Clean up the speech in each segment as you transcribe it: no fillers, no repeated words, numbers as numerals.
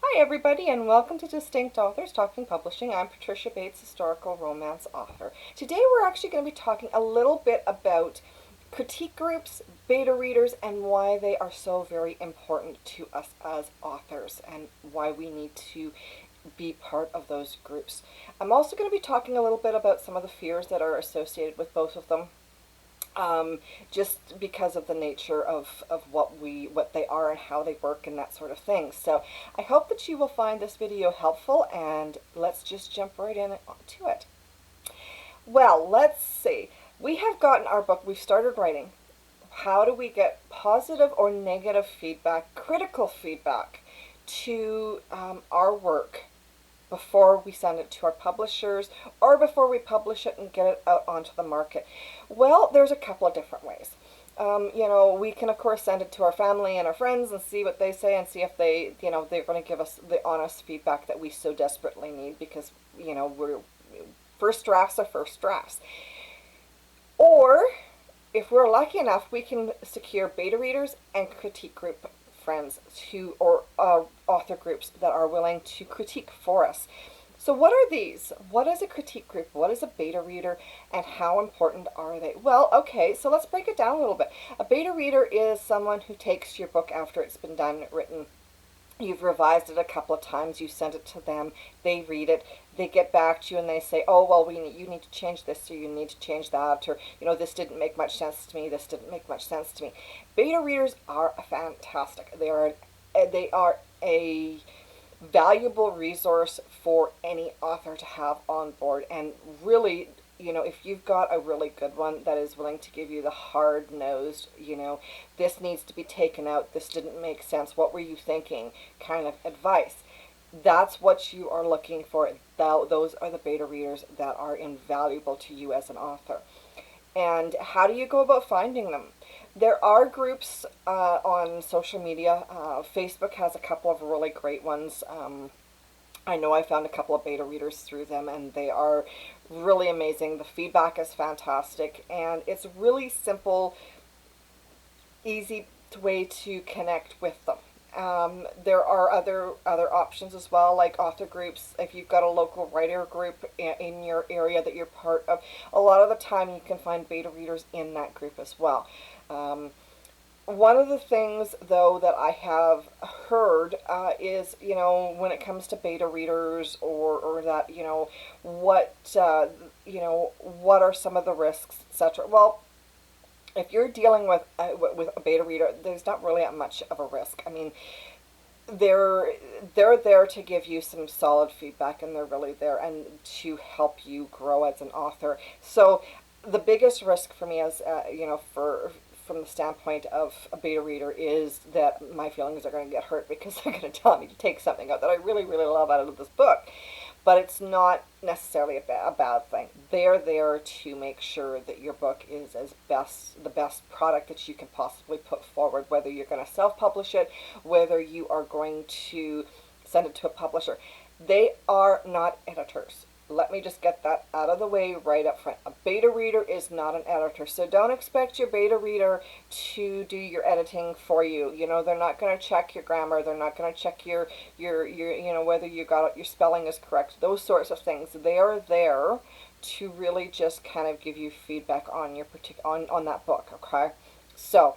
Hi everybody and welcome to Distinct Authors Talking Publishing. I'm Patricia Bates, historical romance author. Today we're actually going to be talking a little bit about critique groups, beta readers, and why they are so very important to us as authors and why we need to be part of those groups. I'm also going to be talking a little bit about some of the fears that are associated with both of them, just because of the nature of what they are and how they work and that sort of thing. So I hope that you will find this video helpful, and let's just jump right into it. Well, let's see. We have gotten our book, we've started writing. How do we get positive or negative feedback, critical feedback to our work before we send it to our publishers or before we publish it and get it out onto the market? Well, there's a couple of different ways. We can of course send it to our family and our friends and see what they say and see if they're going to give us the honest feedback that we so desperately need, because, we're first drafts are first drafts. Or if we're lucky enough, we can secure beta readers and critique group friends or author groups that are willing to critique for us. So what are these? What is a critique group? What is a beta reader? And how important are they? Well, okay, so let's break it down a little bit. A beta reader is someone who takes your book after it's been done, written. You've revised it a couple of times, you send it to them, they read it, they get back to you and they say, oh, well, you need to change this, or you need to change that, or, this didn't make much sense to me, this didn't make much sense to me. Beta readers are fantastic. They are a valuable resource for any author to have on board. And really, if you've got a really good one that is willing to give you the hard-nosed, this needs to be taken out, this didn't make sense, what were you thinking, kind of advice, that's what you are looking for. Those are the beta readers that are invaluable to you as an author. And how do you go about finding them? There are groups on social media. Facebook has a couple of really great ones. I know I found a couple of beta readers through them, and they are really amazing. The feedback is fantastic, and it's really simple, easy way to connect with them. There are other options as well, like author groups. If you've got a local writer group in your area that you're part of, a lot of the time you can find beta readers in that group as well. One of the things, though, that I have heard is, when it comes to beta readers, or that, what are some of the risks, etc. Well, if you're dealing with a beta reader, there's not really that much of a risk. I mean, they're there to give you some solid feedback, and they're really there and to help you grow as an author. So the biggest risk for me, as from the standpoint of a beta reader, is that my feelings are going to get hurt because they're going to tell me to take something out that I really, really love out of this book. But it's not necessarily a bad thing. They're there to make sure that your book is the best product that you can possibly put forward, whether you're going to self-publish it, whether you are going to send it to a publisher. They are not editors. Let me just get that out of the way right up front. A beta reader is not an editor, so don't expect your beta reader to do your editing for you. They're not going to check your grammar. They're not going to check your whether your spelling is correct. Those sorts of things. They are there to really just kind of give you feedback on your on that book. Okay, so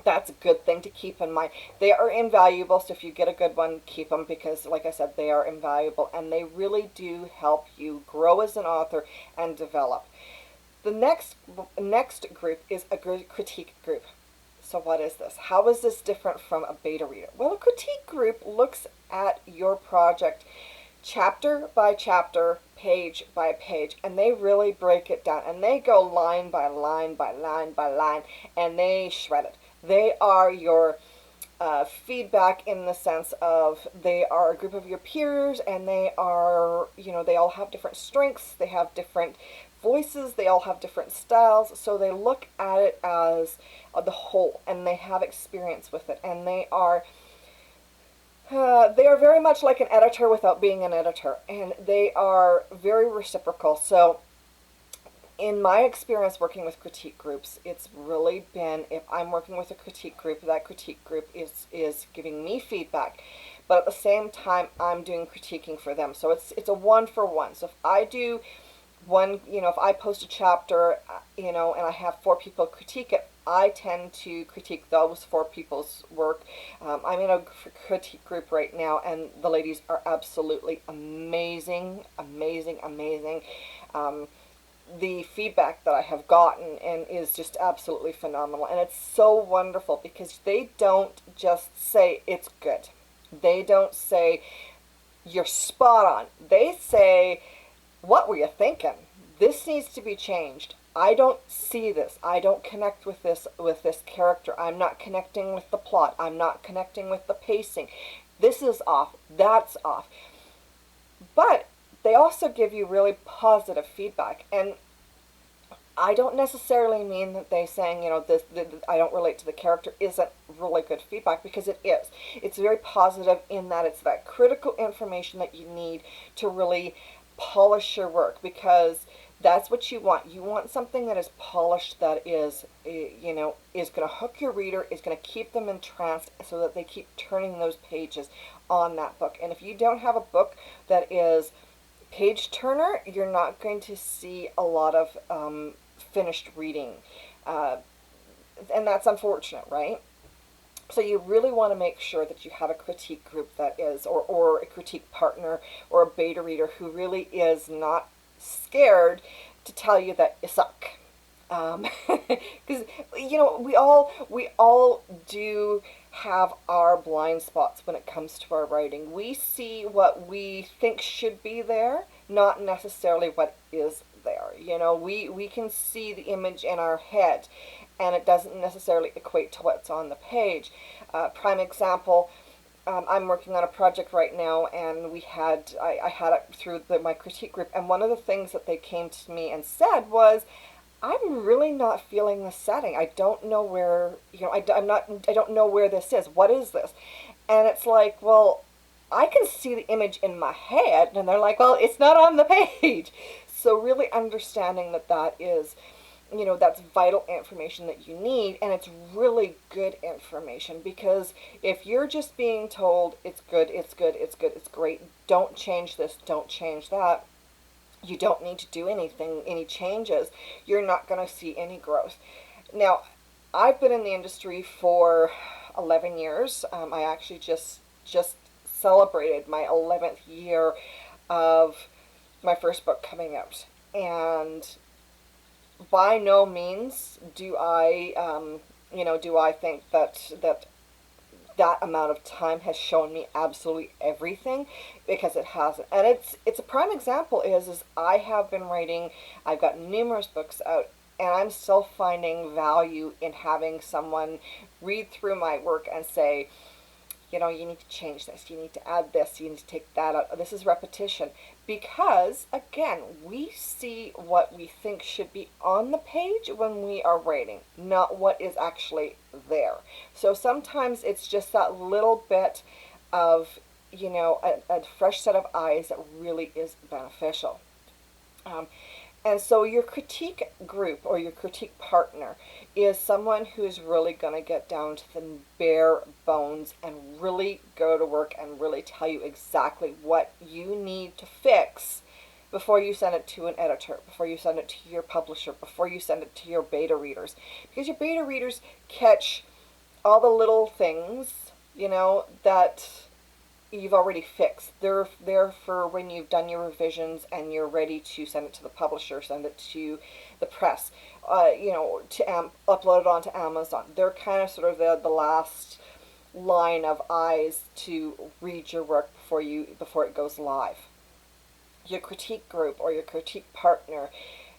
that's a good thing to keep in mind. They are invaluable, so if you get a good one, keep them, because, like I said, they are invaluable, and they really do help you grow as an author and develop. The next group is a critique group. So what is this? How is this different from a beta reader? Well, a critique group looks at your project chapter by chapter, page by page, and they really break it down, and they go line by line by line by line, and they shred it. They are your feedback, in the sense of they are a group of your peers, and they are, they all have different strengths, they have different voices, they all have different styles, so they look at it as the whole, and they have experience with it, and they are very much like an editor without being an editor, and they are very reciprocal. So in my experience working with critique groups, it's really been, if I'm working with a critique group, that critique group is giving me feedback, but at the same time I'm doing critiquing for them. So it's a one for one. So if I do one, if I post a chapter, and I have 4 people critique it, I tend to critique those 4 people's work. I'm in a critique group right now, and the ladies are absolutely amazing, amazing, amazing. The feedback that I have gotten and is just absolutely phenomenal, and it's so wonderful because they don't just say it's good. They don't say you're spot on. They say, what were you thinking? This needs to be changed. I don't see this. I don't connect with this character. I'm not connecting with the plot. I'm not connecting with the pacing. This is off. That's off. But they also give you really positive feedback, and I don't necessarily mean that they saying, this I don't relate to the character isn't really good feedback, because it is. It's very positive in that it's that critical information that you need to really polish your work, because that's what you want. You want something that is polished, that is, is going to hook your reader, is going to keep them entranced so that they keep turning those pages on that book. And if you don't have a book that is page turner, you're not going to see a lot of finished reading. And that's unfortunate, right? So you really want to make sure that you have a critique group that is, or a critique partner or a beta reader who really is not scared to tell you that you suck. Because we all do have our blind spots when it comes to our writing. We see what we think should be there, not necessarily what is there. We can see the image in our head, and it doesn't necessarily equate to what's on the page. Prime example, I'm working on a project right now, and I had it through my critique group, and one of the things that they came to me and said was, I'm really not feeling the setting. I don't know where, I don't know where this is. What is this? And it's like, well, I can see the image in my head, and they're like, well, it's not on the page. So really understanding that is, that's vital information that you need, and it's really good information, because if you're just being told it's good, it's good, it's good, it's great, don't change this, don't change that, you don't need to do any changes, you're not going to see any growth. Now, I've been in the industry for 11 years. I actually just celebrated my 11th year of my first book coming out, and by no means do I think that amount of time has shown me absolutely everything, because it hasn't. And it's a prime example is I have been writing, I've got numerous books out, and I'm still finding value in having someone read through my work and say, you need to change this, you need to add this, you need to take that out, this is repetition. Because, again, we see what we think should be on the page when we are writing, not what is actually there. So sometimes it's just that little bit of, a fresh set of eyes that really is beneficial. And so your critique group or your critique partner is someone who's really going to get down to the bare bones and really go to work and really tell you exactly what you need to fix before you send it to an editor, before you send it to your publisher, before you send it to your beta readers. Because your beta readers catch all the little things, that you've already fixed. They're there for when you've done your revisions and you're ready to send it to the publisher, send it to the press, to upload it onto Amazon. They're kind of sort of the last line of eyes to read your work before it goes live. Your critique group or your critique partner,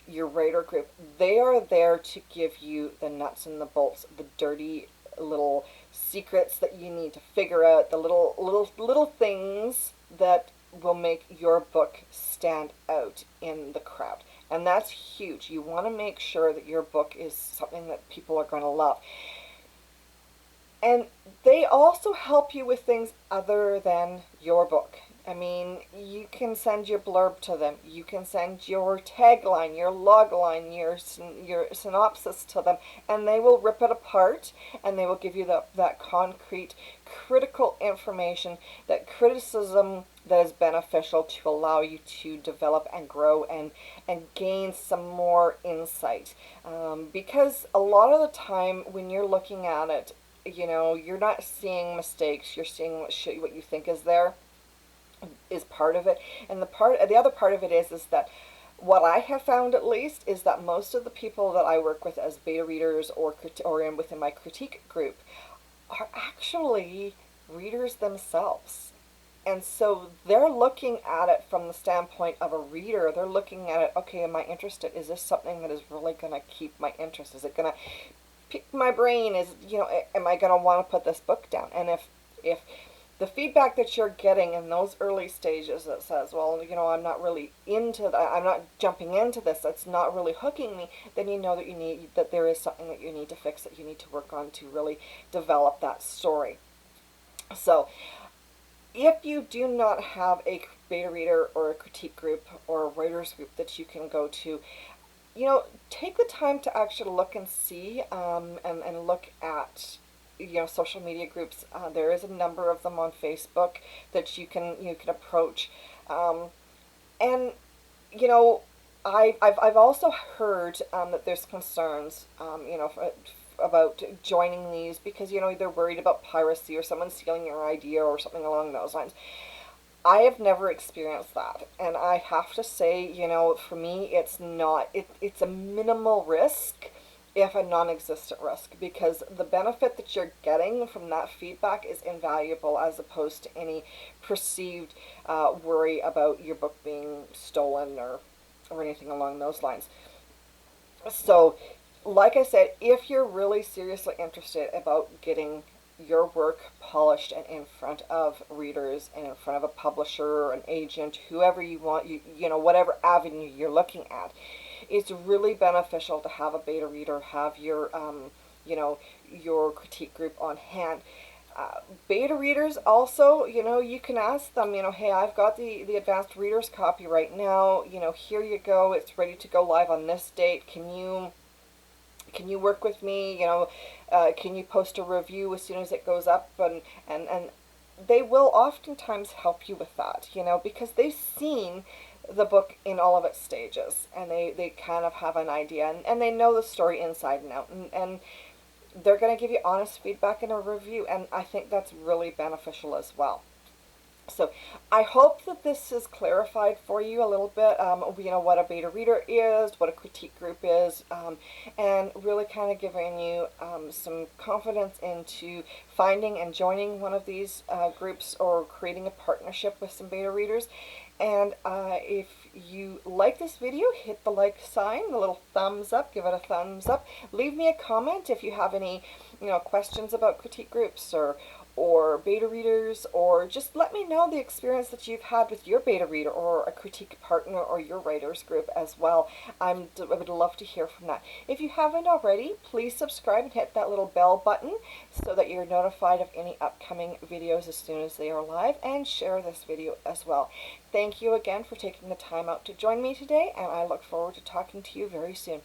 your writer group, they are there to give you the nuts and the bolts, the dirty little secrets that you need to figure out, the little things that will make your book stand out in the crowd. And that's huge. You want to make sure that your book is something that people are going to love. And they also help you with things other than your book. I mean, you can send your blurb to them. You can send your tagline, your logline, your synopsis to them, and they will rip it apart, and they will give you that concrete, critical information, that criticism that is beneficial to allow you to develop and grow and gain some more insight. Because a lot of the time when you're looking at it, you're not seeing mistakes. You're seeing what you think is there is part of it, and the other part of it is that what I have found at least is that most of the people that I work with as beta readers or within my critique group are actually readers themselves. And so they're looking at it from the standpoint of a reader. They're looking at it, okay, am I interested? Is this something that is really going to keep my interest? Is it going to pique my brain? Am I going to want to put this book down? And if the feedback that you're getting in those early stages that says, well, I'm not really into that, I'm not jumping into this, that's not really hooking me, then you know that there is something that you need to fix, that you need to work on to really develop that story. So if you do not have a beta reader or a critique group or a writers group that you can go to, take the time to actually look and see, and look at social media groups. There is a number of them on Facebook that you can approach, and I've also heard that there's concerns about joining these because they're worried about piracy or someone stealing your idea or something along those lines. I have never experienced that, and I have to say, for me, it's not. It's a minimal risk, if a non-existent risk, because the benefit that you're getting from that feedback is invaluable as opposed to any perceived worry about your book being stolen or anything along those lines. So, like I said, if you're really seriously interested about getting your work polished and in front of readers and in front of a publisher or an agent, whoever you want, whatever avenue you're looking at, it's really beneficial to have a beta reader, have your critique group on hand. Beta readers also, you can ask them, hey, I've got the advanced reader's copy right now, here you go, it's ready to go live on this date, can you work with me, can you post a review as soon as it goes up, and they will oftentimes help you with that, because they've seen the book in all of its stages, and they kind of have an idea, and they know the story inside and out, and they're going to give you honest feedback in a review, and I think that's really beneficial as well. So I hope that this has clarified for you a little bit, what a beta reader is, what a critique group is, and really kind of giving you some confidence into finding and joining one of these groups or creating a partnership with some beta readers. And if you like this video, hit the like sign, the little thumbs up, give it a thumbs up. Leave me a comment if you have any questions about critique groups or beta readers, or just let me know the experience that you've had with your beta reader or a critique partner or your writers group as well. I would love to hear from that. If you haven't already, please subscribe and hit that little bell button so that you're notified of any upcoming videos as soon as they are live, and share this video as well. Thank you again for taking the time out to join me today, and I look forward to talking to you very soon.